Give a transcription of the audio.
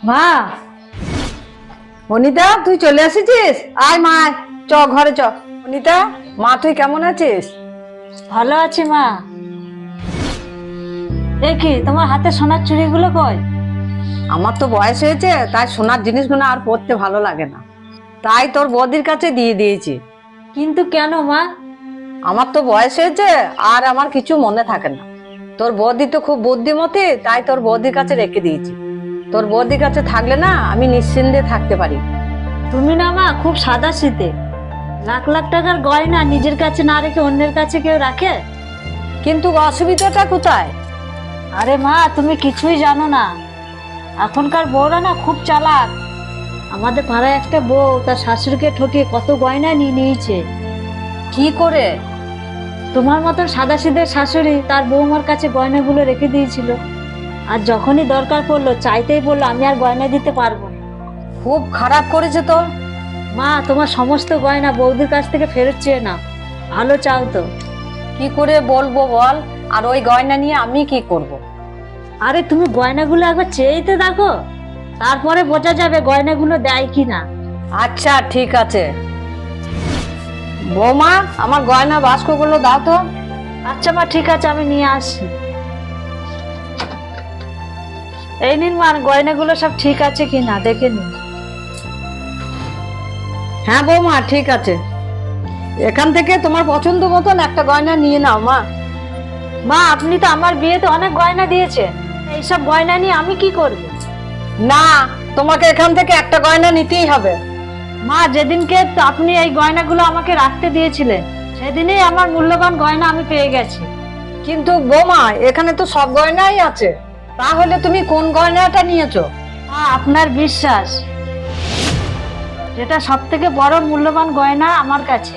মা, অনিতা তুই চলে এসেছিস? আয় মা, চ ঘরে চ। অনিতা মা, তুই কেমন আছিস? ভালো আছি মা। এ কি তোমার হাতে সোনার চুড়িগুলো কই? আমার তো বয়স হয়েছে, তাই সোনার জিনিসগুলো আর পরতে ভালো লাগে না, তাই তোর বৌদির কাছে দিয়ে দিয়েছি। কিন্তু কেন মা? আমার তো বয়স হয়েছে, আর আমার কিছু মনে থাকে না। তোর বৌদি তো খুব বুদ্ধিমতী, তাই তোর বৌদির কাছে রেখে দিয়েছি। তোর বৌদির কাছে থাকলে না আমি নিশ্চিন্তে থাকতে পারি। তুমি না মা খুব সাদা শীতে, লাখ লাখ টাকার গয়না নিজের কাছে না রেখে অন্যের কাছে কেউ রাখে? কিন্তু অসুবিধাটা কোথায়? আরে মা, তুমি কিছুই জানো না। এখনকার বউরা না খুব চালাক। আমাদের পাড়ায় একটা বউ তার শাশুড়িকে ঠকিয়ে কত গয়না নিয়ে নিয়েছে। কি করে? তোমার মতন সাদাসিধে শাশুড়ি তার বৌমার কাছে গয়নাগুলো রেখে দিয়েছিল, আর যখনই দরকার পড়লো চাইতেই বললো আমি আর গয়না দিতে পারবো না। খুব খারাপ করেছে তো। মা, তোমার সমস্ত গয়না বৌদির কাছ থেকে ফেরত চেয়ে নাও, ভালো চাও তো। কি করে বলবো বল? আর ওই গয়না নিয়ে আমি কি করব? আরে তুমি গয়নাগুলো একবার চেয়েই তো দেখো, তারপরে বোঝা যাবে গয়নাগুলো দেয় কি না। আচ্ছা ঠিক আছে। বৌমা, আমার গয়না বাস্কগুলো দাও তো। আচ্ছা মা, ঠিক আছে, আমি নিয়ে আসছি। এই নিন মা, গয়নাগুলো সব ঠিক আছে কিনা দেখে নিন। হ্যাঁ বৌমা, ঠিক আছে। এখান থেকে তোমার পছন্দ মতন একটা গয়না নিয়ে নাও মা। মা, আপনি তো আমার বিয়েতে অনেক গয়না দিয়েছেন, এইসব গয়না নিয়ে আমি কি করব? না, তোমাকে এখান থেকে একটা গয়না নিতেই হবে। মা, যেদিনকে তো আপনি এই গয়নাগুলো আমাকে রাখতে দিয়েছিলেন, সেদিনই আমার মূল্যবান গয়না আমি পেয়ে গেছি। কিন্তু বৌমা, এখানে তো সব গয়নাই আছে, তাহলে তুমি কোন গয়নাটা নিয়েছো? মা, আপনার বিশ্বাস, যেটা সব থেকে বড় মূল্যবান গয়না আমার কাছে।